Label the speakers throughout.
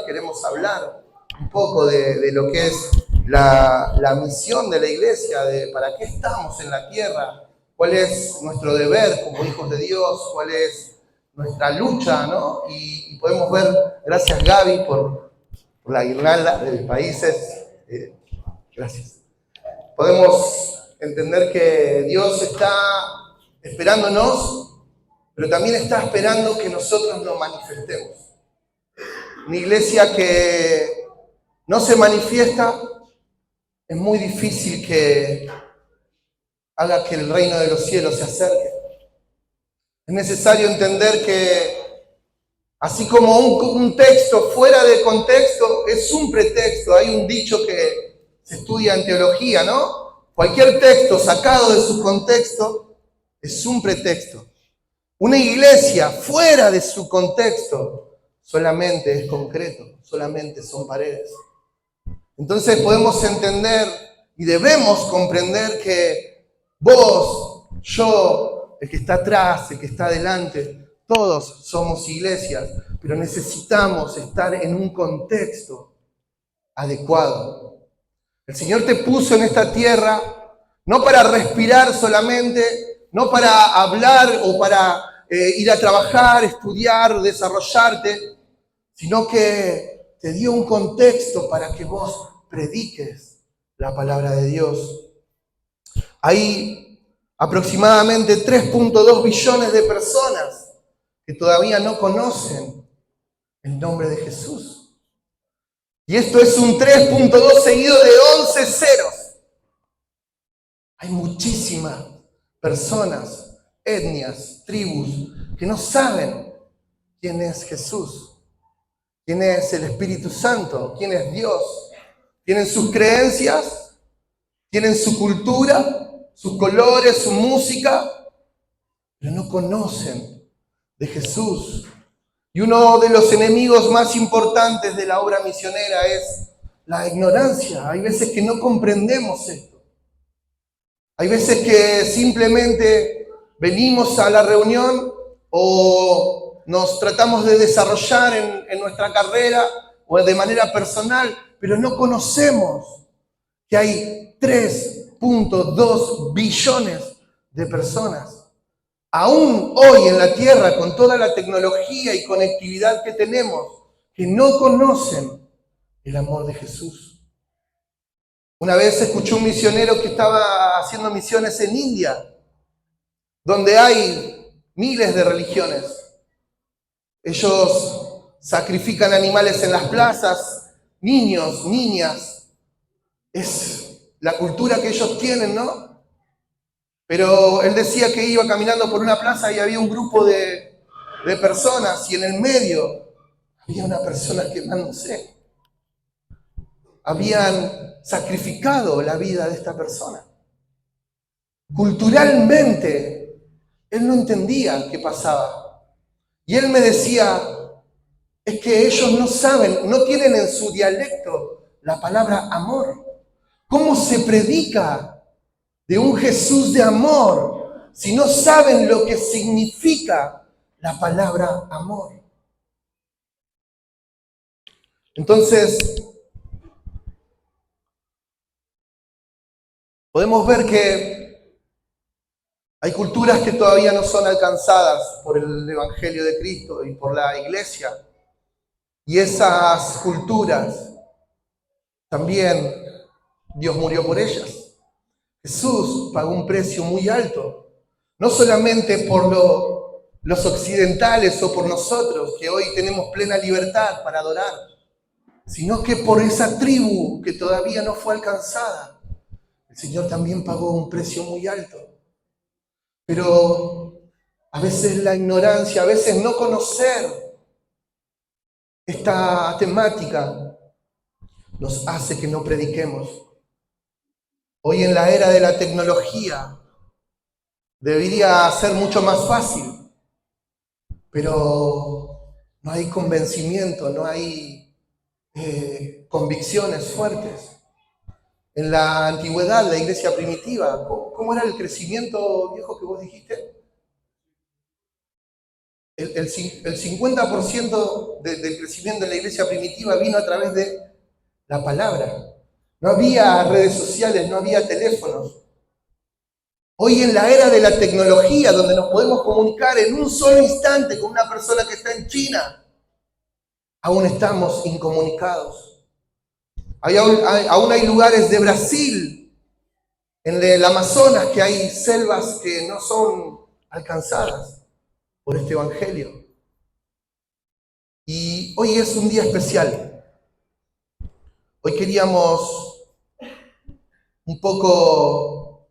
Speaker 1: queremos hablar un poco de lo que es la misión de la iglesia, de para qué estamos en la tierra, cuál es nuestro deber como hijos de Dios, cuál es nuestra lucha, ¿no? Y podemos ver, gracias Gaby por la guirnalda de mis países, gracias. Podemos entender que Dios está esperándonos, pero también está esperando que nosotros nos manifestemos. Una iglesia que no se manifiesta, es muy difícil que haga que el reino de los cielos se acerque. Es necesario entender que así como un texto fuera de contexto es un pretexto, hay un dicho que se estudia en teología, ¿no? Cualquier texto sacado de su contexto es un pretexto. Una iglesia fuera de su contexto solamente es concreto, solamente son paredes. Entonces podemos entender y debemos comprender que vos, yo, el que está atrás, el que está adelante, todos somos iglesias, pero necesitamos estar en un contexto adecuado. El Señor te puso en esta tierra no para respirar solamente, no para hablar o para ir a trabajar, estudiar, desarrollarte, sino que te dio un contexto para que vos prediques la palabra de Dios. Hay aproximadamente 3.2 billones de personas que todavía no conocen el nombre de Jesús. Y esto es un 3.2 seguido de 11 ceros. Hay muchísimas personas, etnias, tribus, que no saben quién es Jesús, quién es el Espíritu Santo, quién es Dios. Tienen sus creencias, tienen su cultura, sus colores, su música, pero no conocen de Jesús. Y uno de los enemigos más importantes de la obra misionera es la ignorancia. Hay veces que no comprendemos esto. Hay veces que simplemente venimos a la reunión o nos tratamos de desarrollar en nuestra carrera o de manera personal, pero no conocemos que hay 3.2 billones de personas. Aún hoy en la Tierra, con toda la tecnología y conectividad que tenemos, que no conocen el amor de Jesús. Una vez escuché un misionero que estaba haciendo misiones en India, donde hay miles de religiones. Ellos sacrifican animales en las plazas, niños, niñas. Es la cultura que ellos tienen, ¿no? Pero él decía que iba caminando por una plaza y había un grupo de personas y en el medio había una persona quemándose. Habían sacrificado la vida de esta persona. Culturalmente, él no entendía qué pasaba. Y él me decía, es que ellos no saben, no tienen en su dialecto la palabra amor. ¿Cómo se predica de un Jesús de amor si no saben lo que significa la palabra amor? Entonces, podemos ver que hay culturas que todavía no son alcanzadas por el Evangelio de Cristo y por la iglesia. Y esas culturas también Dios murió por ellas. Jesús pagó un precio muy alto, no solamente por los occidentales o por nosotros, que hoy tenemos plena libertad para adorar, sino que por esa tribu que todavía no fue alcanzada. El Señor también pagó un precio muy alto. Pero a veces la ignorancia, a veces no conocer esta temática nos hace que no prediquemos. Hoy en la era de la tecnología debería ser mucho más fácil, pero no hay convencimiento, no hay convicciones fuertes. En la antigüedad, la iglesia primitiva, ¿cómo era el crecimiento, viejo, que vos dijiste? el 50% del crecimiento en la iglesia primitiva vino a través de la palabra. No había redes sociales, no había teléfonos. Hoy en la era de la tecnología, donde nos podemos comunicar en un solo instante con una persona que está en China, aún estamos incomunicados. Aún hay lugares de Brasil, en el Amazonas, que hay selvas que no son alcanzadas por este evangelio. Y hoy es un día especial. Hoy queríamos un poco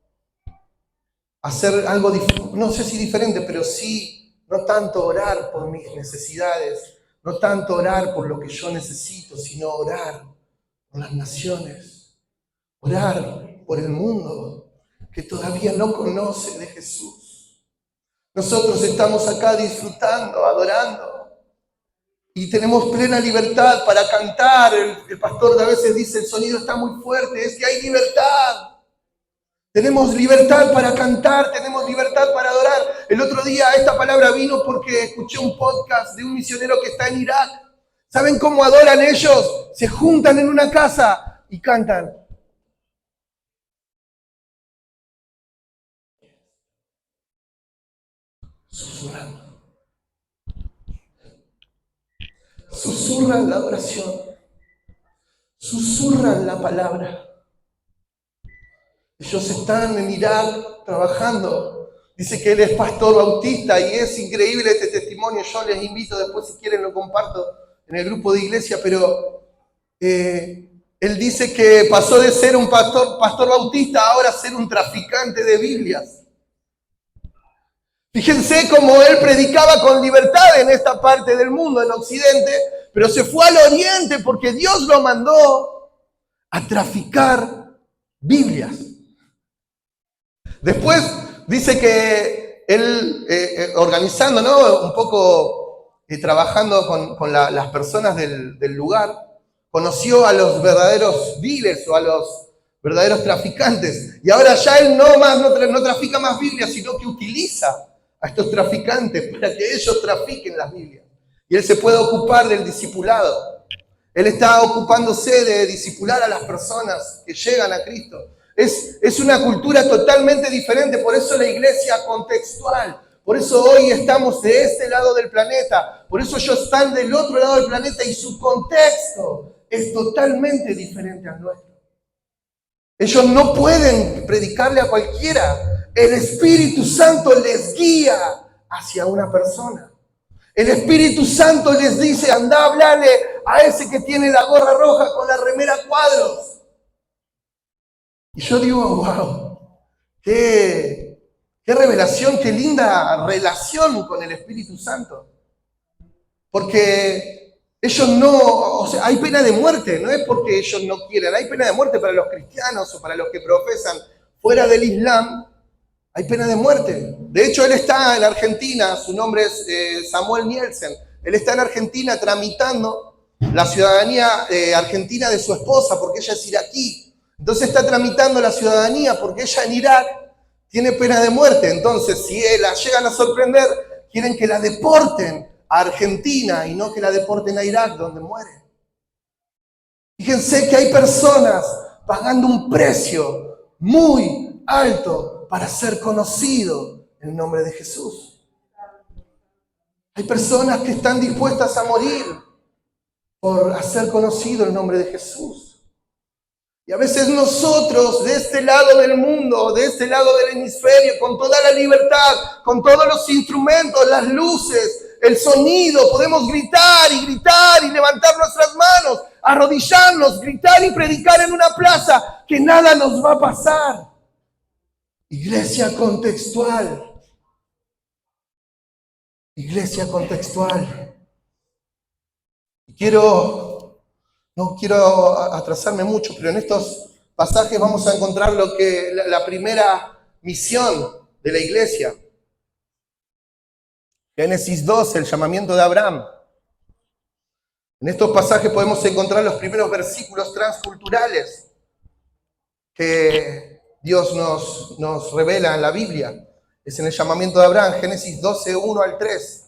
Speaker 1: hacer algo, no sé si diferente, pero sí, no tanto orar por mis necesidades, no tanto orar por lo que yo necesito, sino orar por las naciones, orar por el mundo que todavía no conoce de Jesús. Nosotros estamos acá disfrutando, adorando, y tenemos plena libertad para cantar. El pastor a veces dice, el sonido está muy fuerte, es que hay libertad. Tenemos libertad para cantar, tenemos libertad para adorar. El otro día esta palabra vino porque escuché un podcast de un misionero que está en Irak. ¿Saben cómo adoran ellos? Se juntan en una casa y cantan. Susurrando. Susurran la adoración. Susurran la palabra. Ellos están en Irak trabajando. Dice que él es pastor bautista y es increíble este testimonio. Yo les invito, después si quieren lo comparto en el grupo de iglesia, pero él dice que pasó de ser un pastor bautista ahora a ser un traficante de Biblias. Fíjense cómo él predicaba con libertad en esta parte del mundo, en Occidente, pero se fue al Oriente porque Dios lo mandó a traficar Biblias. Después dice que él, organizando, ¿no? Un poco trabajando con las personas del lugar, conoció a los verdaderos dealers o a los verdaderos traficantes. Y ahora ya él no trafica más Biblias, sino que utiliza a estos traficantes para que ellos trafiquen las Biblias. Y él se puede ocupar del discipulado. Él está ocupándose de discipular a las personas que llegan a Cristo. Es una cultura totalmente diferente, por eso la iglesia contextual. Por eso hoy estamos de este lado del planeta. Por eso ellos están del otro lado del planeta y su contexto es totalmente diferente al nuestro. Ellos no pueden predicarle a cualquiera. El Espíritu Santo les guía hacia una persona. El Espíritu Santo les dice, anda a hablarle a ese que tiene la gorra roja con la remera cuadros. Y yo digo, wow, qué revelación, qué linda relación con el Espíritu Santo. Porque ellos no, o sea, hay pena de muerte, no es porque ellos no quieran, hay pena de muerte para los cristianos o para los que profesan fuera del Islam, hay pena de muerte. De hecho, él está en Argentina, su nombre es Samuel Nielsen, él está en Argentina tramitando la ciudadanía argentina de su esposa porque ella es iraquí. Entonces está tramitando la ciudadanía porque ella en Irak tiene pena de muerte. Entonces, si la llegan a sorprender, quieren que la deporten a Argentina y no que la deporten a Irak, donde muere. Fíjense que hay personas pagando un precio muy alto para ser conocido en el nombre de Jesús. Hay personas que están dispuestas a morir por hacer conocido el nombre de Jesús. Y a veces nosotros, de este lado del mundo, de este lado del hemisferio, con toda la libertad, con todos los instrumentos, las luces, el sonido, podemos gritar y levantar nuestras manos, arrodillarnos, gritar y predicar en una plaza, que nada nos va a pasar. Iglesia contextual. Iglesia contextual. No quiero atrasarme mucho, pero en estos pasajes vamos a encontrar la primera misión de la iglesia. Génesis 12, el llamamiento de Abraham. En estos pasajes podemos encontrar los primeros versículos transculturales que Dios nos revela en la Biblia. Es en el llamamiento de Abraham, Génesis 12, 1 al 3.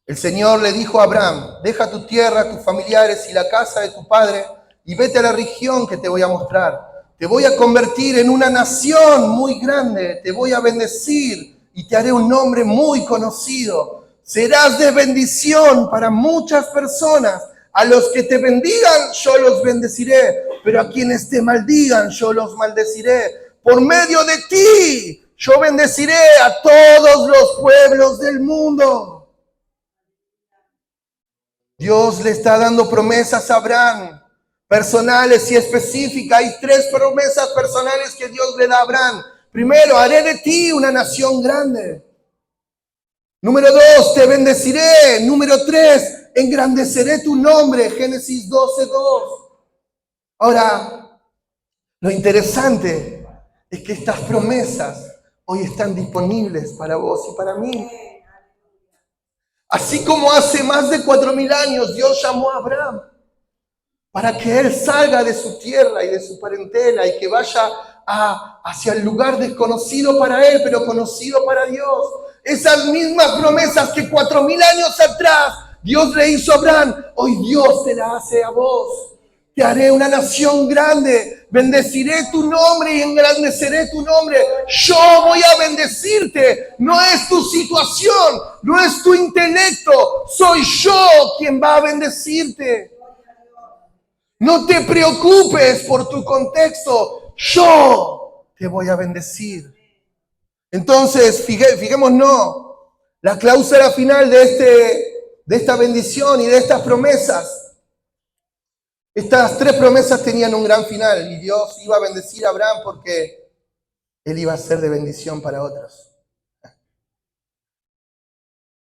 Speaker 1: El Señor le dijo a Abraham, deja tu tierra, tus familiares y la casa de tu padre y vete a la región que te voy a mostrar. Te voy a convertir en una nación muy grande, te voy a bendecir y te haré un nombre muy conocido. Serás de bendición para muchas personas. A los que te bendigan, yo los bendeciré, pero a quienes te maldigan, yo los maldeciré. Por medio de ti, yo bendeciré a todos los pueblos del mundo. Dios le está dando promesas a Abraham, personales y específicas. Hay 3 promesas personales que Dios le da a Abraham. Primero, haré de ti una nación grande. Número 2, te bendeciré. Número 3, engrandeceré tu nombre. Génesis 12:2. Ahora, lo interesante es que estas promesas hoy están disponibles para vos y para mí. Así como hace más de 4.000 años Dios llamó a Abraham para que él salga de su tierra y de su parentela y que vaya hacia el lugar desconocido para él, pero conocido para Dios. Esas mismas promesas que 4.000 años atrás Dios le hizo a Abraham, hoy Dios te la hace a vos. Te haré una nación grande, bendeciré tu nombre y engrandeceré tu nombre. Yo voy a bendecirte. No es tu situación, no es tu intelecto. Soy yo quien va a bendecirte. No te preocupes por tu contexto. Yo te voy a bendecir. Entonces, fijémonos, la cláusula final de esta bendición y de estas promesas. Estas 3 promesas tenían un gran final y Dios iba a bendecir a Abraham porque él iba a ser de bendición para otros.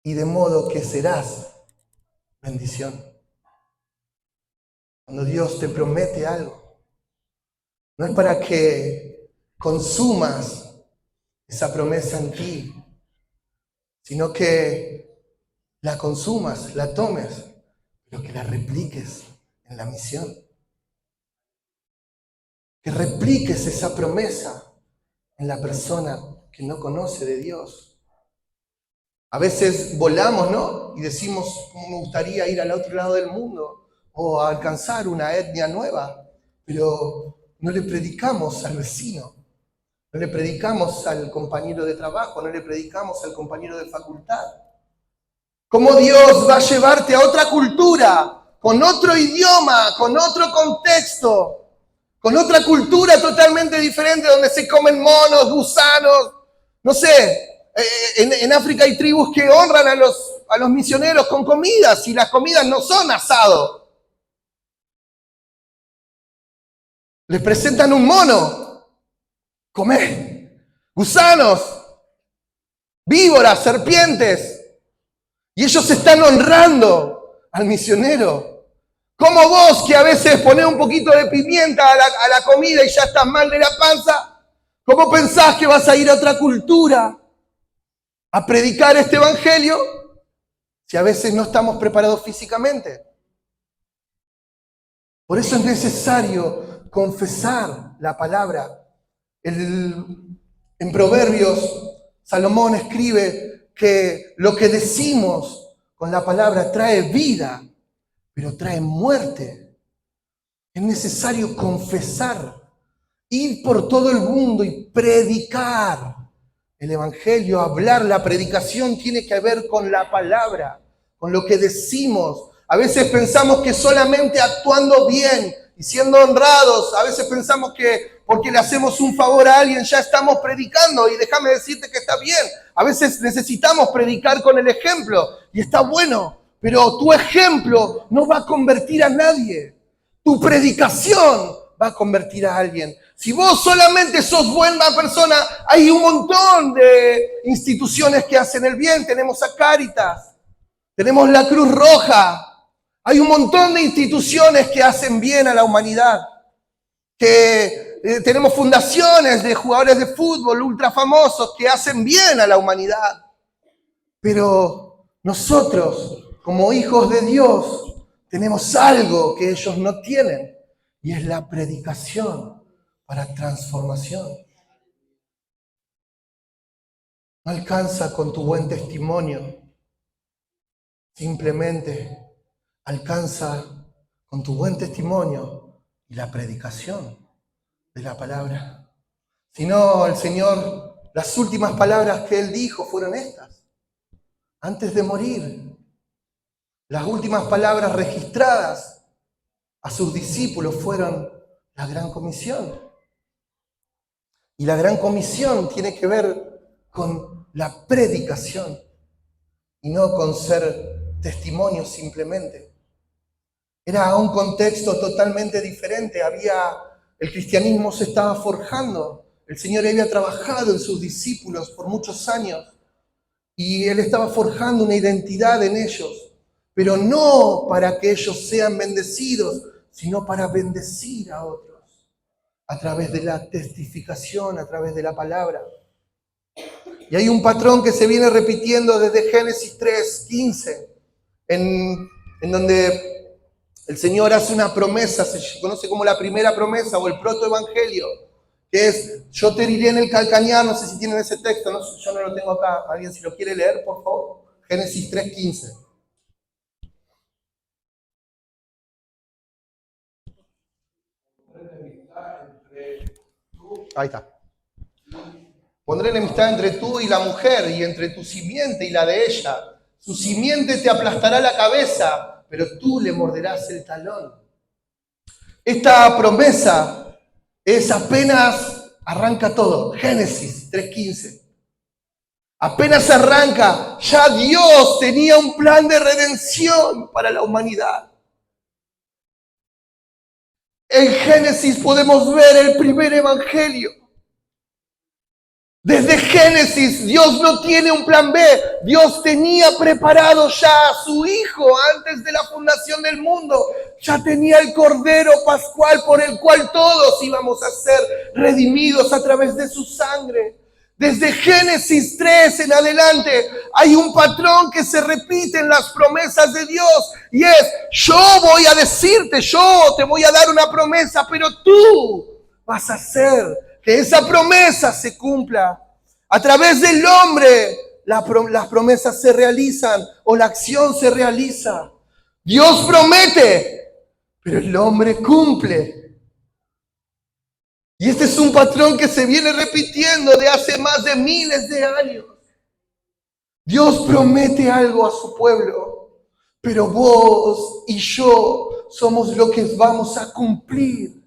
Speaker 1: Y de modo que serás bendición. Cuando Dios te promete algo, no es para que consumas esa promesa en ti, sino que la consumas, la tomes, pero que la repliques en la misión. Que repliques esa promesa en la persona que no conoce de Dios. A veces volamos, ¿no? Y decimos, ¿cómo me gustaría ir al otro lado del mundo? O a alcanzar una etnia nueva. Pero no le predicamos al vecino. No le predicamos al compañero de trabajo. No le predicamos al compañero de facultad. ¿Cómo Dios va a llevarte a otra cultura? Con otro idioma, con otro contexto, con otra cultura totalmente diferente, donde se comen monos, gusanos, no sé, en África hay tribus que honran a los misioneros con comidas, y las comidas no son asado. Les presentan un mono, comé, gusanos, víboras, serpientes, y ellos están honrando al misionero. Como vos, que a veces ponés un poquito de pimienta a la comida y ya estás mal de la panza, ¿cómo pensás que vas a ir a otra cultura a predicar este evangelio si a veces no estamos preparados físicamente? Por eso es necesario confesar la palabra. En Proverbios, Salomón escribe que lo que decimos con la palabra trae vida, pero trae muerte. Es necesario confesar, ir por todo el mundo y predicar el evangelio, hablar. La predicación tiene que ver con la palabra, con lo que decimos. A veces pensamos que solamente actuando bien y siendo honrados, a veces pensamos que porque le hacemos un favor a alguien ya estamos predicando, y déjame decirte que está bien. A veces necesitamos predicar con el ejemplo y está bueno. Pero tu ejemplo no va a convertir a nadie. Tu predicación va a convertir a alguien. Si vos solamente sos buena persona, hay un montón de instituciones que hacen el bien. Tenemos a Cáritas, tenemos la Cruz Roja. Hay un montón de instituciones que hacen bien a la humanidad. Tenemos fundaciones de jugadores de fútbol ultra famosos que hacen bien a la humanidad. Pero nosotros, como hijos de Dios, tenemos algo que ellos no tienen, y es la predicación para transformación. No alcanza con tu buen testimonio. simplemente alcanza con tu buen testimonio y la predicación de la palabra. Sino el Señor, las últimas palabras que Él dijo fueron estas. Antes de morir, las últimas palabras registradas a sus discípulos fueron la Gran Comisión. Y la Gran Comisión tiene que ver con la predicación y no con ser testimonio simplemente. Era un contexto totalmente diferente. El cristianismo se estaba forjando. El Señor había trabajado en sus discípulos por muchos años y Él estaba forjando una identidad en ellos, pero no para que ellos sean bendecidos, sino para bendecir a otros a través de la testificación, a través de la palabra. Y hay un patrón que se viene repitiendo desde Génesis 3:15, en donde el Señor hace una promesa, se conoce como la primera promesa o el protoevangelio, que es: yo te heriré en el calcañar. No sé si tienen ese texto, ¿no? Yo no lo tengo acá. ¿Alguien si lo quiere leer, por favor? Génesis 3:15. Ahí está. Pondré enemistad entre tú y la mujer, y entre tu simiente y la de ella. Su simiente te aplastará la cabeza, pero tú le morderás el talón. Esta promesa es apenas arranca todo. Génesis 3:15. Apenas arranca, ya Dios tenía un plan de redención para la humanidad. En Génesis podemos ver el primer evangelio. Desde Génesis, Dios no tiene un plan B. Dios tenía preparado ya a su Hijo antes de la fundación del mundo. Ya tenía el Cordero Pascual por el cual todos íbamos a ser redimidos a través de su sangre. Desde Génesis 3 en adelante hay un patrón que se repite en las promesas de Dios. Y es: yo voy a decirte, yo te voy a dar una promesa, pero tú vas a hacer que esa promesa se cumpla. A través del hombre, las promesas se realizan o la acción se realiza. Dios promete, pero el hombre cumple. Y este es un patrón que se viene repitiendo de hace más de miles de años. Dios promete algo a su pueblo, pero vos y yo somos los que vamos a cumplir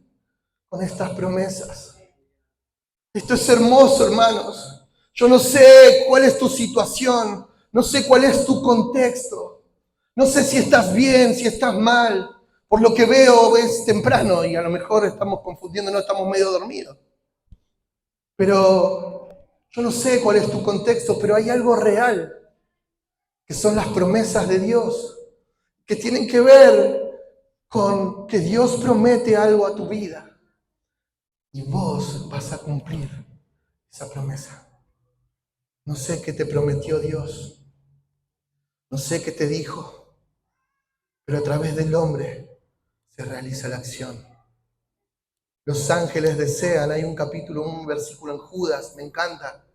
Speaker 1: con estas promesas. Esto es hermoso, hermanos. Yo no sé cuál es tu situación, no sé cuál es tu contexto, no sé si estás bien, si estás mal. Por lo que veo es temprano y a lo mejor estamos confundiendo, no estamos medio dormidos. Pero yo no sé cuál es tu contexto, pero hay algo real, que son las promesas de Dios, que tienen que ver con que Dios promete algo a tu vida y vos vas a cumplir esa promesa. No sé qué te prometió Dios, no sé qué te dijo, pero a través del hombre se realiza la acción. Los ángeles desean, hay un capítulo, un versículo en Judas, me encanta,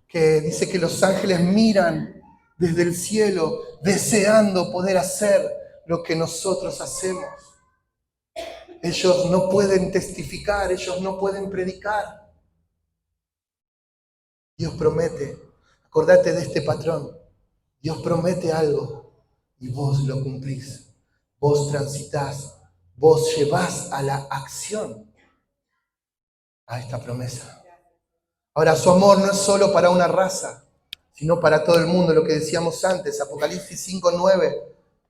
Speaker 1: que dice que los ángeles miran desde el cielo deseando poder hacer lo que nosotros hacemos. Ellos no pueden testificar, ellos no pueden predicar. Dios promete, acordate de este patrón, Dios promete algo y vos lo cumplís, vos transitás, vos llevás a la acción a esta promesa. Ahora, su amor no es solo para una raza, sino para todo el mundo, lo que decíamos antes. Apocalipsis 5:9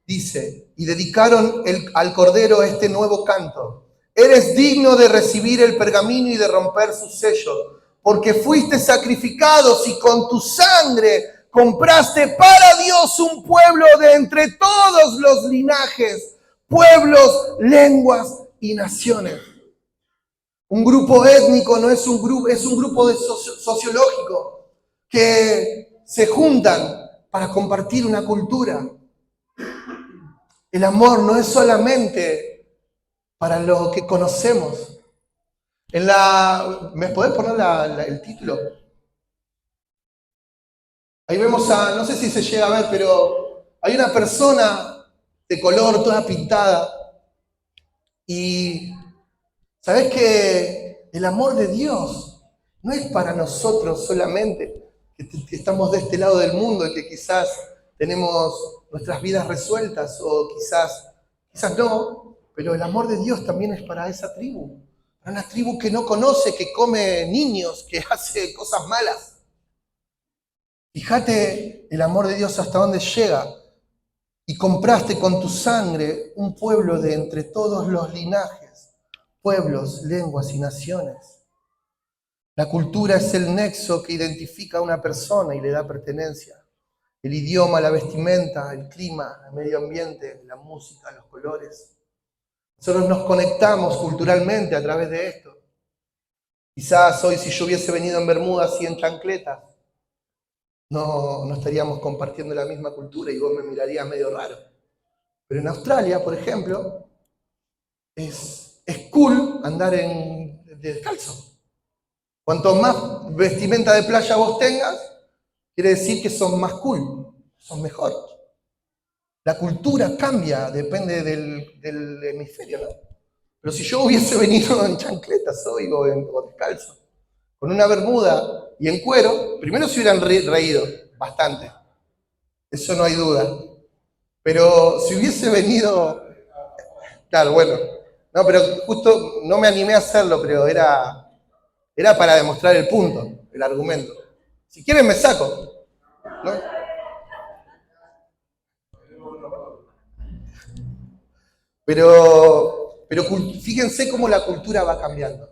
Speaker 1: dice: y dedicaron al Cordero este nuevo canto: eres digno de recibir el pergamino y de romper sus sellos, porque fuiste sacrificados y con tu sangre compraste para Dios un pueblo de entre todos los linajes, pueblos, lenguas y naciones. Un grupo étnico no es un grupo, es un grupo sociológico que se juntan para compartir una cultura. El amor no es solamente para lo que conocemos. ¿Me podés poner el título? Ahí vemos no sé si se llega a ver, pero Hay una persona de color toda pintada y ¿sabés que el amor de Dios no es para nosotros solamente, que estamos de este lado del mundo y que quizás tenemos nuestras vidas resueltas o quizás no, pero el amor de Dios también es para esa tribu, para una tribu que no conoce, que come niños, que hace cosas malas. Fíjate el amor de Dios hasta dónde llega. Y compraste con tu sangre un pueblo de entre todos los linajes, pueblos, lenguas y naciones. La cultura es el nexo que identifica a una persona y le da pertenencia. El idioma, la vestimenta, el clima, el medio ambiente, la música, los colores. Nosotros nos conectamos culturalmente a través de esto. Quizás hoy si yo hubiese venido en bermudas y en chancletas, no estaríamos compartiendo la misma cultura y vos me mirarías medio raro. Pero en Australia, por ejemplo, es cool andar descalzo. Cuanto más vestimenta de playa vos tengas, quiere decir que sos más cool, sos mejor. La cultura cambia, depende del hemisferio, ¿no? Pero si yo hubiese venido en chancletas hoy o descalzo, con una bermuda y en cuero, primero se hubieran reído bastante. Eso no hay duda. Pero si hubiese venido... Claro, bueno. No, pero justo no me animé a hacerlo, pero era para demostrar el punto, el argumento. Si quieren me saco, ¿no? Pero fíjense cómo la cultura va cambiando.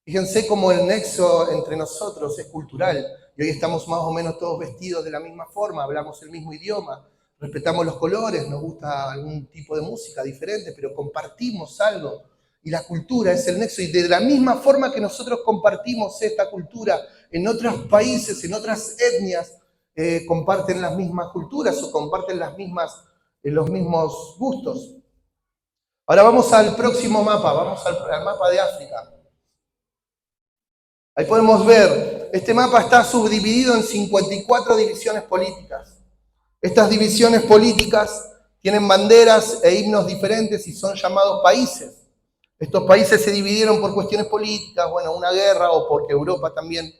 Speaker 1: Fíjense cómo el nexo entre nosotros es cultural. Y hoy estamos más o menos todos vestidos de la misma forma, hablamos el mismo idioma, respetamos los colores, nos gusta algún tipo de música diferente, pero compartimos algo. Y la cultura es el nexo. Y de la misma forma que nosotros compartimos esta cultura en otros países, en otras etnias, comparten las mismas culturas o comparten los mismos gustos. Ahora vamos al próximo mapa, vamos al mapa de África. Ahí podemos ver, este mapa está subdividido en 54 divisiones políticas. Estas divisiones políticas tienen banderas e himnos diferentes y son llamados países. Estos países se dividieron por cuestiones políticas, bueno, una guerra o porque Europa también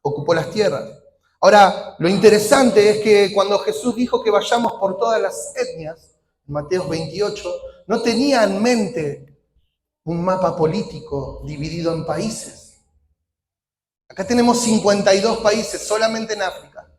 Speaker 1: ocupó las tierras. Ahora, lo interesante es que cuando Jesús dijo que vayamos por todas las etnias, en Mateo 28, no tenía en mente un mapa político dividido en países. Acá tenemos 52 países solamente en África.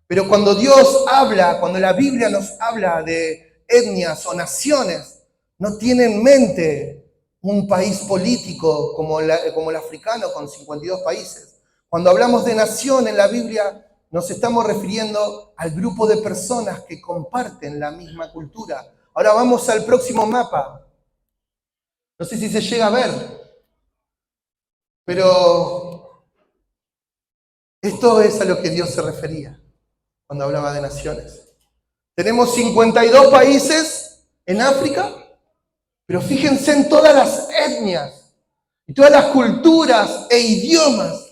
Speaker 1: Pero cuando Dios habla, cuando la Biblia nos habla de etnias o naciones, no tiene en mente un país político como el africano con 52 países. Cuando hablamos de nación en la Biblia, nos estamos refiriendo al grupo de personas que comparten la misma cultura. Ahora vamos al próximo mapa. No sé si se llega a ver, pero esto es a lo que Dios se refería cuando hablaba de naciones. Tenemos 52 países en África, pero fíjense en todas las etnias y todas las culturas e idiomas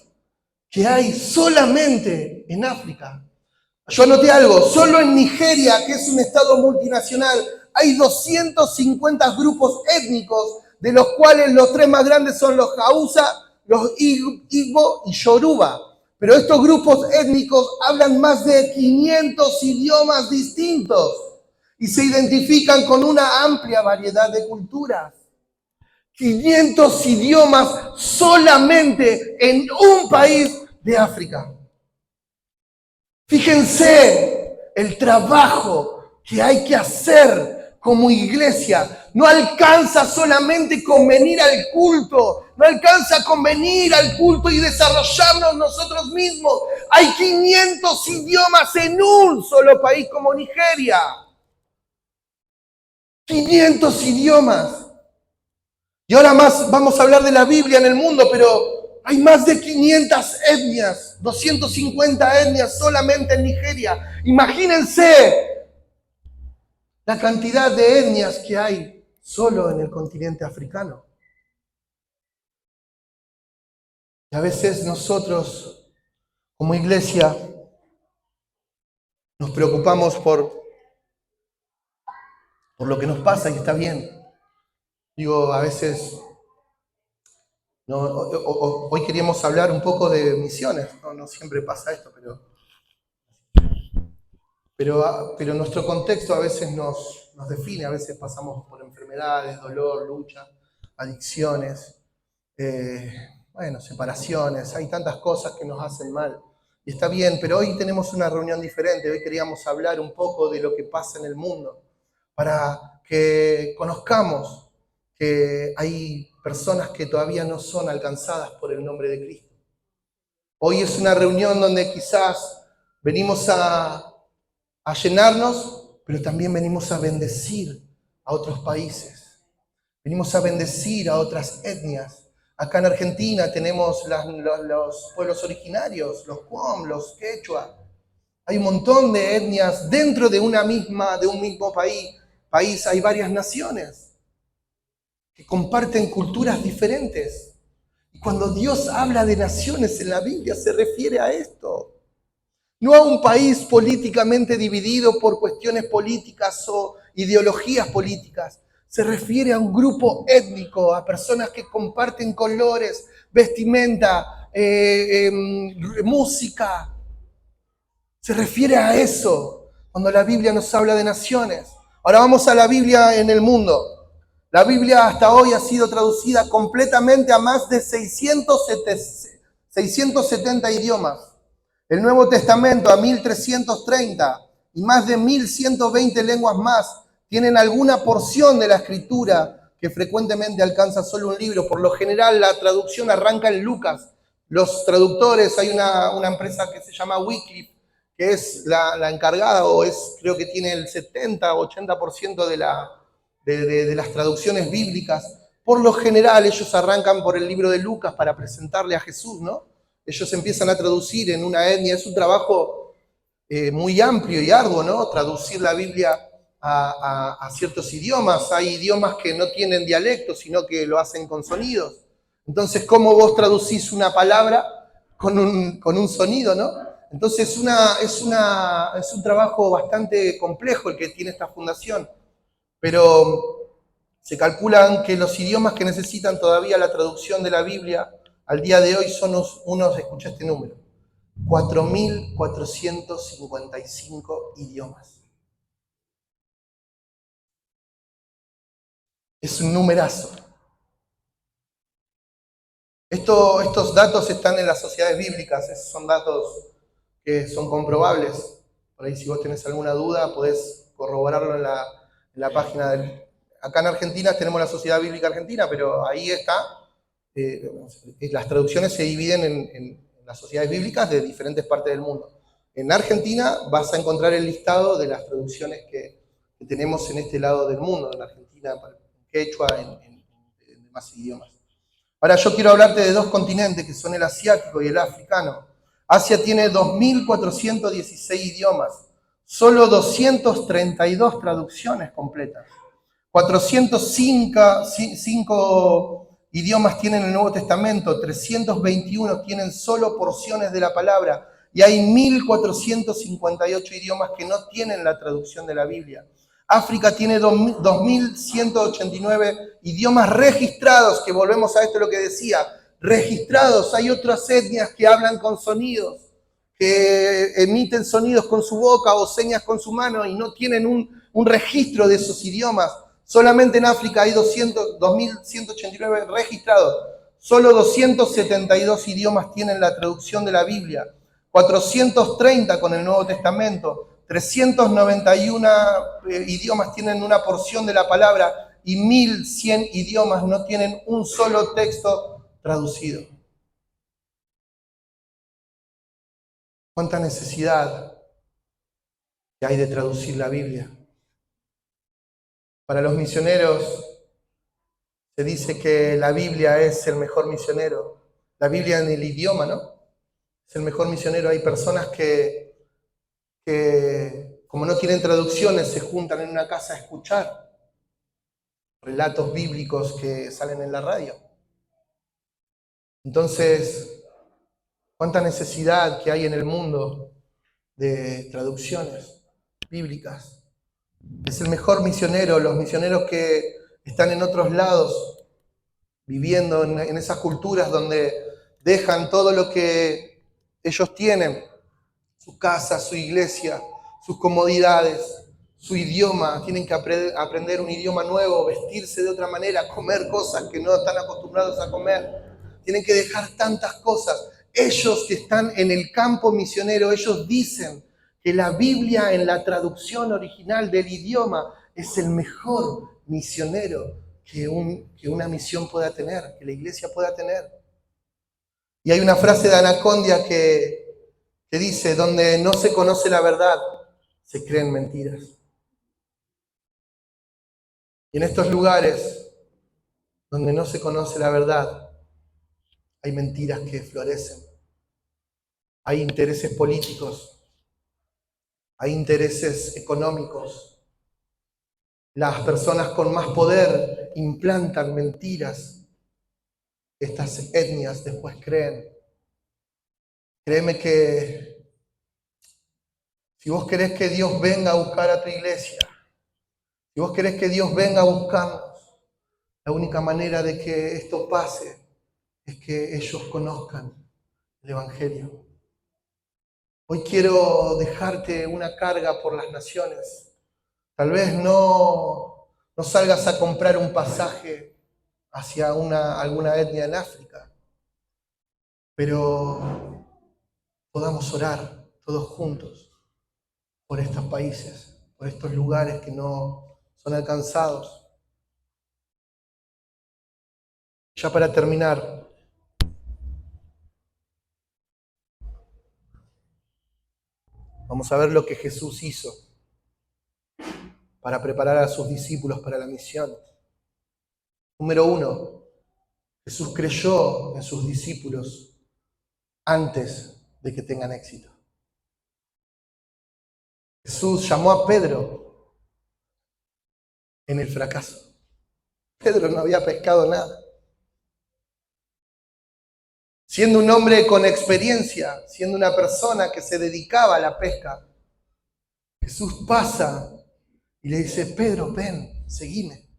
Speaker 1: que hay solamente en África. Yo anoté algo, solo en Nigeria, que es un estado multinacional, hay 250 grupos étnicos, de los cuales los tres más grandes son los Hausa, los Igbo y Yoruba. Pero estos grupos étnicos hablan más de 500 idiomas distintos y se identifican con una amplia variedad de culturas. 500 idiomas solamente en un país de África. Fíjense el trabajo que hay que hacer como iglesia. No alcanza solamente con venir al culto, no alcanza con venir al culto y desarrollarnos nosotros mismos. Hay 500 idiomas en un solo país como Nigeria. 500 idiomas. Y ahora más vamos a hablar de la Biblia en el mundo, pero hay más de 500 etnias, 250 etnias solamente en Nigeria. Imagínense la cantidad de etnias que hay solo en el continente africano. Y a veces nosotros, como iglesia, Nos preocupamos por lo que nos pasa y está bien. Digo, a veces, no, hoy queríamos hablar un poco de misiones, no siempre pasa esto, pero nuestro contexto a veces nos define, a veces pasamos por enfermedades, dolor, lucha, adicciones, separaciones, hay tantas cosas que nos hacen mal. Y está bien, pero hoy tenemos una reunión diferente, hoy queríamos hablar un poco de lo que pasa en el mundo, para que conozcamos que hay personas que todavía no son alcanzadas por el nombre de Cristo. Hoy es una reunión donde quizás venimos a llenarnos, pero también venimos a bendecir a otros países. Venimos a bendecir a otras etnias. Acá en Argentina tenemos los pueblos originarios, los Qom, los Quechua. Hay un montón de etnias dentro de un mismo país. Hay varias naciones que comparten culturas diferentes. Y cuando Dios habla de naciones en la Biblia, se refiere a esto. No a un país políticamente dividido por cuestiones políticas o ideologías políticas. Se refiere a un grupo étnico, a personas que comparten colores, vestimenta, música. Se refiere a eso cuando la Biblia nos habla de naciones. Ahora vamos a la Biblia en el mundo. La Biblia hasta hoy ha sido traducida completamente a más de 670 idiomas. El Nuevo Testamento a 1330 y más de 1120 lenguas más tienen alguna porción de la escritura que frecuentemente alcanza solo un libro. Por lo general la traducción arranca en Lucas. Los traductores, hay una empresa que se llama Wycliffe, que es la encargada, creo que tiene el 70 o 80% de las traducciones bíblicas. Por lo general ellos arrancan por el libro de Lucas para presentarle a Jesús, ¿no? Ellos empiezan a traducir en una etnia. Es un trabajo muy amplio y arduo, ¿no? Traducir la Biblia a ciertos idiomas. Hay idiomas que no tienen dialecto, sino que lo hacen con sonidos. Entonces, ¿cómo vos traducís una palabra con un sonido, ¿no? Entonces, es un trabajo bastante complejo el que tiene esta fundación. Pero se calculan que los idiomas que necesitan todavía la traducción de la Biblia al día de hoy son escucha este número, 4.455 idiomas. Es un numerazo. Estos datos están en las sociedades bíblicas, son datos que son comprobables. Por ahí si vos tenés alguna duda podés corroborarlo en la página del... Acá en Argentina tenemos la Sociedad Bíblica Argentina, pero ahí está. Las traducciones se dividen en las sociedades bíblicas de diferentes partes del mundo. En Argentina vas a encontrar el listado de las traducciones que tenemos en este lado del mundo, en Argentina, en quechua, en demás idiomas. Ahora yo quiero hablarte de dos continentes que son el asiático y el africano. Asia tiene 2.416 idiomas, solo 232 traducciones completas. 405 idiomas tienen el Nuevo Testamento, 321 tienen solo porciones de la palabra y hay 1.458 idiomas que no tienen la traducción de la Biblia. África tiene 2.189 idiomas registrados, que volvemos a esto lo que decía, registrados. Hay otras etnias que hablan con sonidos, que emiten sonidos con su boca o señas con su mano y no tienen un registro de esos idiomas. Solamente en África hay 2.189 registrados. Solo 272 idiomas tienen la traducción de la Biblia. 430 con el Nuevo Testamento. 391 idiomas tienen una porción de la palabra y 1.100 idiomas no tienen un solo texto traducido. ¿Cuánta necesidad que hay de traducir la Biblia? Para los misioneros se dice que la Biblia es el mejor misionero. La Biblia en el idioma, ¿no? Es el mejor misionero. Hay personas que como no tienen traducciones, se juntan en una casa a escuchar relatos bíblicos que salen en la radio. Entonces, ¿cuánta necesidad que hay en el mundo de traducciones bíblicas. Es el mejor misionero. Los misioneros que están en otros lados, viviendo en esas culturas donde dejan todo lo que ellos tienen, su casa, su iglesia, sus comodidades, su idioma, tienen que aprender un idioma nuevo, vestirse de otra manera, comer cosas que no están acostumbrados a comer. Tienen que dejar tantas cosas. Ellos que están en el campo misionero, ellos dicen que la Biblia en la traducción original del idioma es el mejor misionero que una misión pueda tener, que la iglesia pueda tener. Y hay una frase de Anacondia que dice, donde no se conoce la verdad, se creen mentiras. Y en estos lugares donde no se conoce la verdad, hay mentiras que florecen. Hay intereses políticos, hay intereses económicos. Las personas con más poder implantan mentiras. Estas etnias después creen. Créeme que si vos querés que Dios venga a buscar a tu iglesia, si vos querés que Dios venga a buscarnos, la única manera de que esto pase es que ellos conozcan el Evangelio. Hoy quiero dejarte una carga por las naciones. Tal vez no salgas a comprar un pasaje hacia alguna etnia en África, pero podamos orar todos juntos por estos países, por estos lugares que no son alcanzados. Ya para terminar, vamos a ver lo que Jesús hizo para preparar a sus discípulos para la misión. Número 1, Jesús creyó en sus discípulos antes de que tengan éxito. Jesús llamó a Pedro en el fracaso. Pedro no había pescado nada. Siendo un hombre con experiencia, siendo una persona que se dedicaba a la pesca, Jesús pasa y le dice, Pedro, ven, seguime.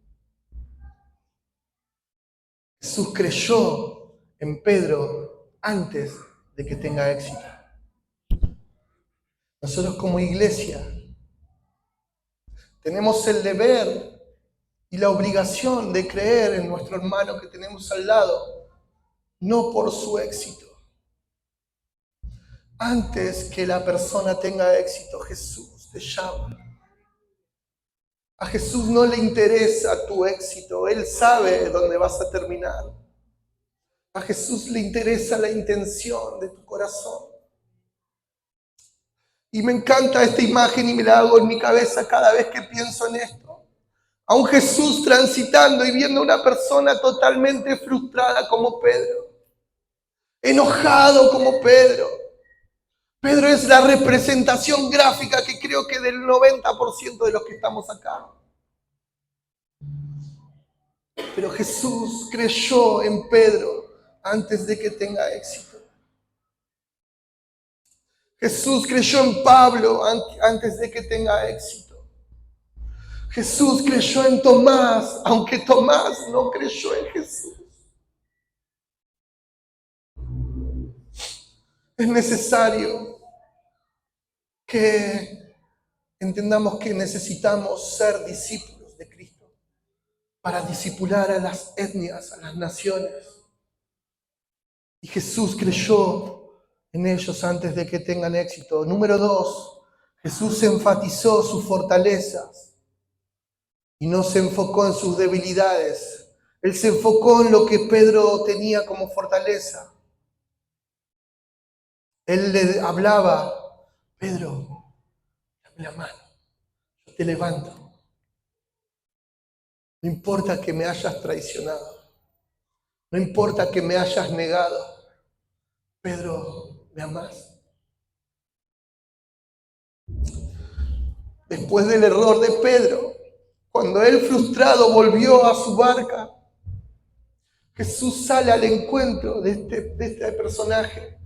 Speaker 1: Jesús creyó en Pedro antes de que tenga éxito. Nosotros como iglesia tenemos el deber y la obligación de creer en nuestro hermano que tenemos al lado, no por su éxito. Antes que la persona tenga éxito, Jesús te llama. A Jesús no le interesa tu éxito, Él sabe dónde vas a terminar. A Jesús le interesa la intención de tu corazón. Y me encanta esta imagen y me la hago en mi cabeza cada vez que pienso en esto. A un Jesús transitando y viendo a una persona totalmente frustrada como Pedro. Enojado como Pedro. Pedro es la representación gráfica que creo que del 90% de los que estamos acá. Pero Jesús creyó en Pedro antes de que tenga éxito. Jesús creyó en Pablo antes de que tenga éxito. Jesús creyó en Tomás, aunque Tomás no creyó en Jesús. Es necesario que entendamos que necesitamos ser discípulos de Cristo para discipular a las etnias, a las naciones. Y Jesús creyó en ellos antes de que tengan éxito. Número 2, Jesús enfatizó sus fortalezas y no se enfocó en sus debilidades. Él se enfocó en lo que Pedro tenía como fortaleza. Él le hablaba, Pedro, dame la mano, yo te levanto. No importa que me hayas traicionado, no importa que me hayas negado, Pedro, ¿me amás? Después del error de Pedro, cuando él frustrado volvió a su barca, Jesús sale al encuentro de este personaje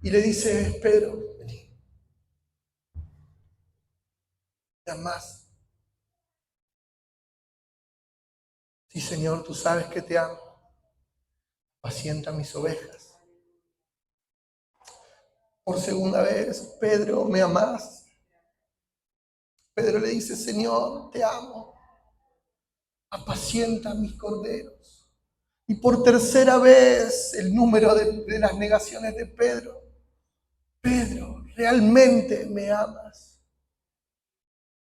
Speaker 1: y le dice, Pedro, vení, ¿Me amás? Sí, Señor, tú sabes que te amo. Apacienta mis ovejas. Por segunda vez, Pedro, ¿me amás? Pedro le dice, Señor, te amo. Apacienta mis corderos. Y por tercera vez, el número de las negaciones de Pedro. Pedro, ¿realmente me amas?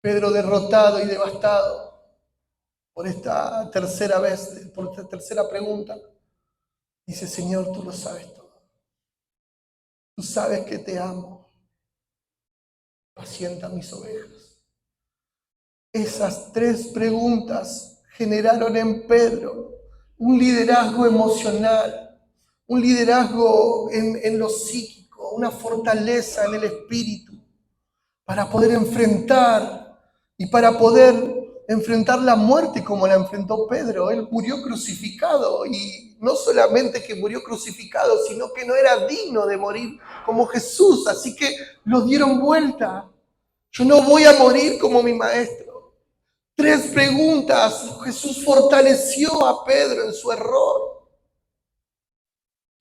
Speaker 1: Pedro derrotado y devastado por esta tercera vez, por esta tercera pregunta, dice, Señor, tú lo sabes todo. Tú sabes que te amo. Apacienta mis ovejas. Esas tres preguntas generaron en Pedro un liderazgo emocional, un liderazgo en lo psíquico, una fortaleza en el espíritu para poder enfrentar la muerte como la enfrentó Pedro. Él murió crucificado y no solamente que murió crucificado, sino que no era digno de morir como Jesús, así que lo dieron vuelta. Yo no voy a morir como mi maestro. Tres preguntas. Jesús fortaleció a Pedro en su error.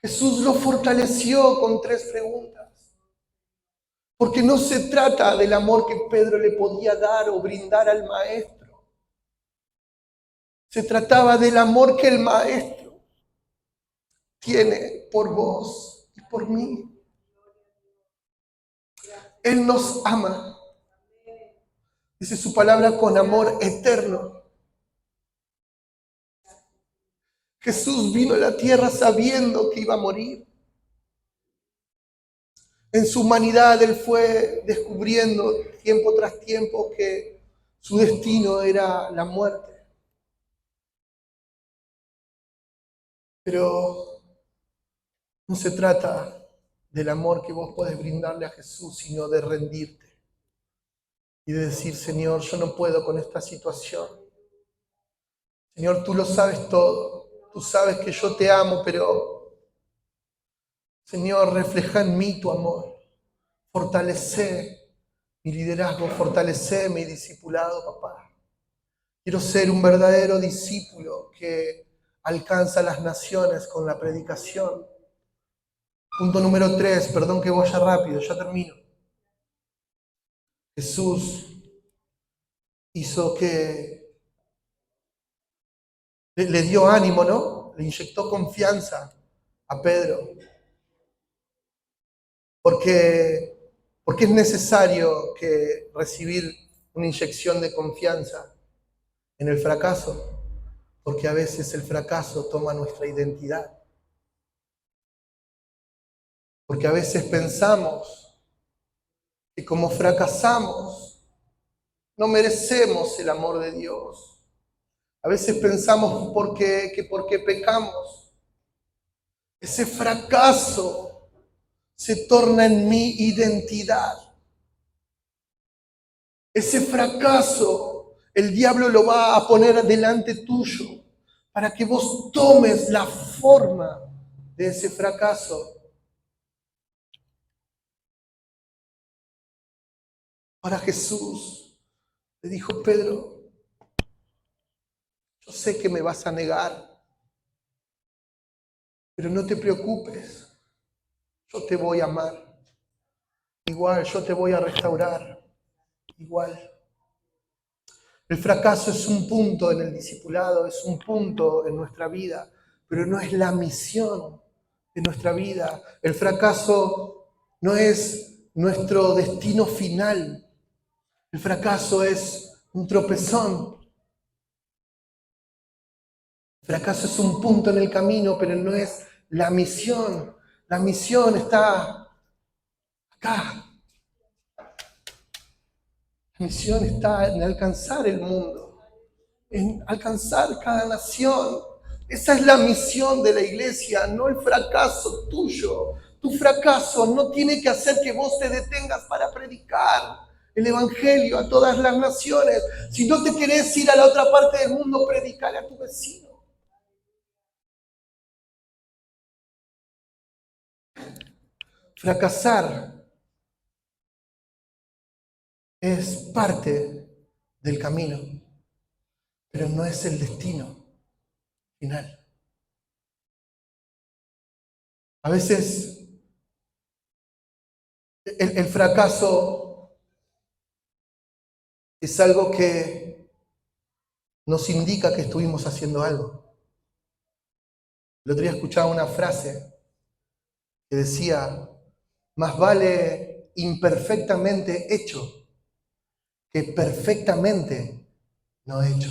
Speaker 1: Jesús lo fortaleció con tres preguntas. Porque no se trata del amor que Pedro le podía dar o brindar al maestro. Se trataba del amor que el maestro tiene por vos y por mí. Él nos ama. Dice su palabra con amor eterno. Jesús vino a la tierra sabiendo que iba a morir. En su humanidad Él fue descubriendo tiempo tras tiempo que su destino era la muerte. Pero no se trata del amor que vos podés brindarle a Jesús, sino de rendirte y de decir, Señor, yo no puedo con esta situación. Señor, tú lo sabes todo. Tú sabes que yo te amo, pero, Señor, refleja en mí tu amor. Fortalece mi liderazgo, fortalece mi discipulado, papá. Quiero ser un verdadero discípulo que alcanza las naciones con la predicación. Punto número 3, perdón que vaya rápido, ya termino. Jesús hizo que le dio ánimo, ¿no? Le inyectó confianza a Pedro. Porque es necesario que recibir una inyección de confianza en el fracaso. Porque a veces el fracaso toma nuestra identidad. Porque a veces pensamos que como fracasamos, no merecemos el amor de Dios. A veces pensamos que porque pecamos, ese fracaso se torna en mi identidad. Ese fracaso, el diablo lo va a poner delante tuyo para que vos tomes la forma de ese fracaso. Para Jesús le dijo, Pedro, yo sé que me vas a negar, pero no te preocupes, yo te voy a amar. Igual, yo te voy a restaurar. Igual. El fracaso es un punto en el discipulado, es un punto en nuestra vida, pero no es la misión de nuestra vida. El fracaso no es nuestro destino final. El fracaso es un tropezón. El fracaso es un punto en el camino, pero no es la misión. La misión está acá. La misión está en alcanzar el mundo, en alcanzar cada nación. Esa es la misión de la iglesia, no el fracaso tuyo. Tu fracaso no tiene que hacer que vos te detengas para predicar el evangelio a todas las naciones. Si no te querés ir a la otra parte del mundo, predicale a tu vecino. Fracasar es parte del camino, pero no es el destino final. A veces el fracaso es algo que nos indica que estuvimos haciendo algo. El otro día escuchaba una frase que decía: más vale imperfectamente hecho que perfectamente no hecho.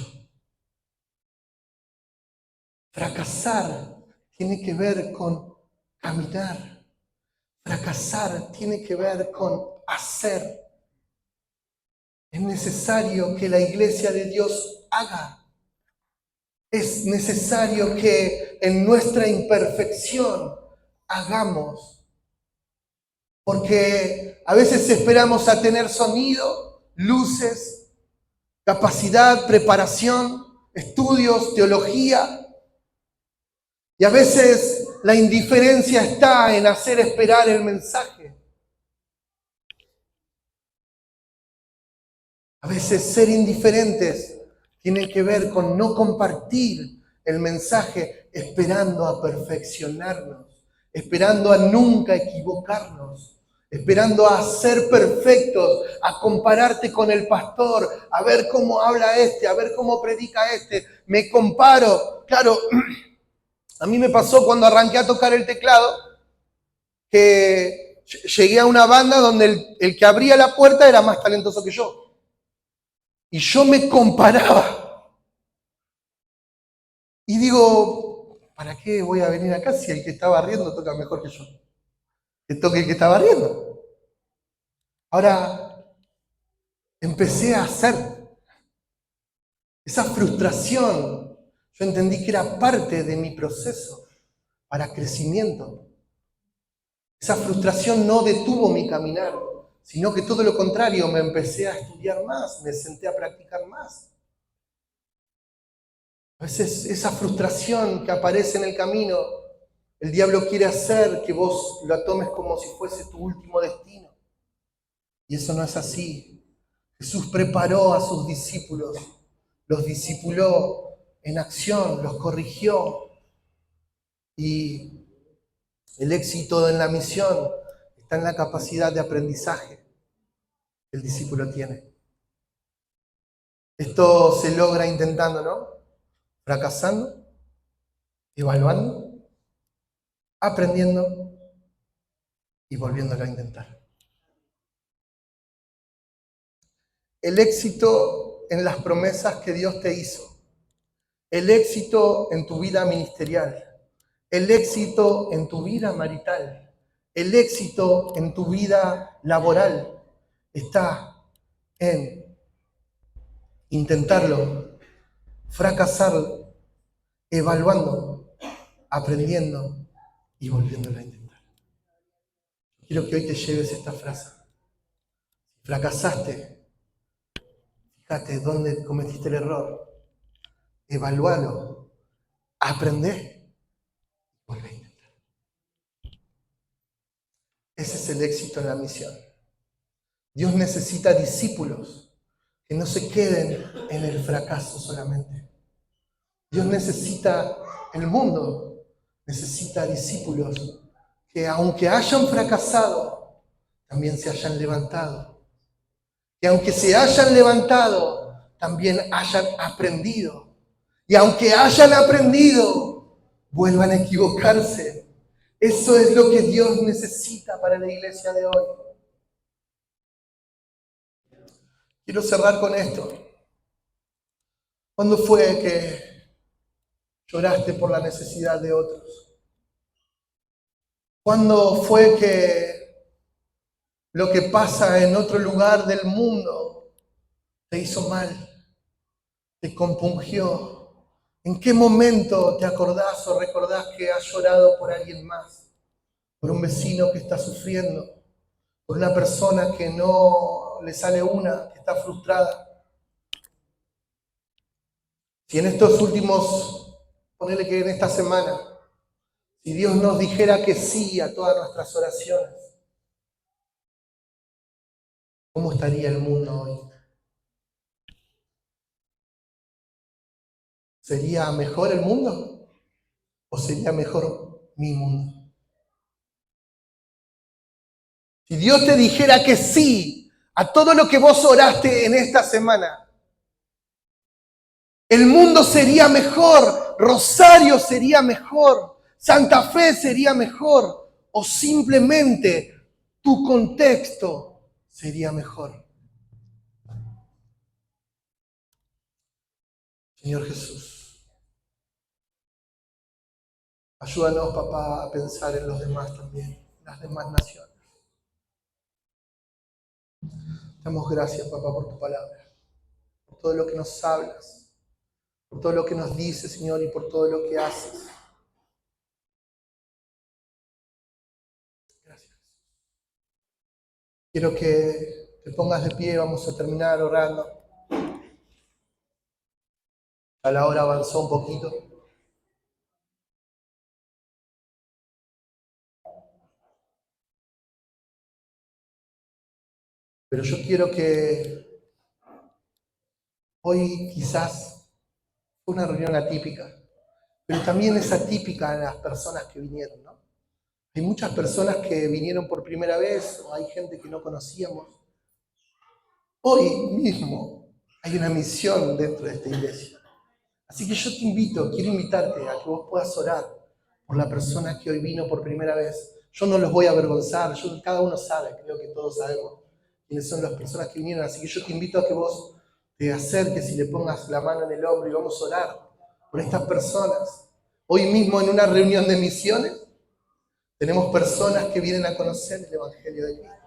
Speaker 1: Fracasar tiene que ver con caminar. Fracasar tiene que ver con hacer. Es necesario que la iglesia de Dios haga. Es necesario que en nuestra imperfección hagamos. Porque a veces esperamos a tener sonido, luces, capacidad, preparación, estudios, teología. Y a veces la indiferencia está en hacer esperar el mensaje. A veces ser indiferentes tiene que ver con no compartir el mensaje, esperando a perfeccionarnos, esperando a nunca equivocarnos, esperando a ser perfectos, a compararte con el pastor, a ver cómo habla este, a ver cómo predica este. Me comparo. Claro, a mí me pasó cuando arranqué a tocar el teclado, que llegué a una banda donde el que abría la puerta era más talentoso que yo. Y yo me comparaba. Y digo, ¿para qué voy a venir acá si el que está barriendo toca mejor que yo? Que toque el que está barriendo. Ahora, empecé a hacer esa frustración. Yo entendí que era parte de mi proceso para crecimiento. Esa frustración no detuvo mi caminar, sino que todo lo contrario, me empecé a estudiar más, me senté a practicar más. A veces esa frustración que aparece en el camino, el diablo quiere hacer que vos la tomes como si fuese tu último destino. Y eso no es así. Jesús preparó a sus discípulos, los discipuló en acción, los corrigió. Y el éxito en la misión está en la capacidad de aprendizaje que el discípulo tiene. Esto se logra intentando, ¿no? Fracasando, evaluando, aprendiendo y volviéndolo a intentar. El éxito en las promesas que Dios te hizo, el éxito en tu vida ministerial, el éxito en tu vida marital, el éxito en tu vida laboral, está en intentarlo, fracasarlo, evaluando, aprendiendo y volviéndolo a intentar. Quiero que hoy te lleves esta frase. Fracasaste, fíjate dónde cometiste el error, evalúalo, aprende, vuelve a intentar. Ese es el éxito en la misión. Dios necesita discípulos que no se queden en el fracaso solamente. Dios necesita, el mundo necesita discípulos que aunque hayan fracasado, también se hayan levantado. Que aunque se hayan levantado, también hayan aprendido. Y aunque hayan aprendido, vuelvan a equivocarse. Eso es lo que Dios necesita para la iglesia de hoy. Quiero cerrar con esto. ¿Cuándo fue que lloraste por la necesidad de otros? ¿Cuándo fue que lo que pasa en otro lugar del mundo te hizo mal, te compungió? ¿En qué momento te acordás o recordás que has llorado por alguien más? Por un vecino que está sufriendo, por una persona que no le sale una, que está frustrada. Si en estos últimos, ponele que en esta semana, si Dios nos dijera que sí a todas nuestras oraciones, ¿cómo estaría el mundo hoy? ¿Sería mejor el mundo o sería mejor mi mundo? Si Dios te dijera que sí a todo lo que vos oraste en esta semana, el mundo sería mejor, Rosario sería mejor, Santa Fe sería mejor, o simplemente tu contexto sería mejor. Señor Jesús, ayúdanos, papá, a pensar en los demás también, en las demás naciones. Te damos gracias, papá, por tu palabra, por todo lo que nos hablas, por todo lo que nos dices, Señor, y por todo lo que haces. Gracias. Quiero que te pongas de pie, vamos a terminar orando. A la hora avanzó un poquito. Pero yo quiero que hoy quizás fue una reunión atípica, pero también es atípica las personas que vinieron, ¿no? Hay muchas personas que vinieron por primera vez, o hay gente que no conocíamos. Hoy mismo hay una misión dentro de esta iglesia. Así que yo te invito, quiero invitarte a que vos puedas orar por la persona que hoy vino por primera vez. Yo no los voy a avergonzar, cada uno sabe, creo que todos sabemos quiénes son las personas que vinieron. Así que yo te invito a que vos te acerques y le pongas la mano en el hombro y vamos a orar por estas personas. Hoy mismo en una reunión de misiones tenemos personas que vienen a conocer el Evangelio de Cristo.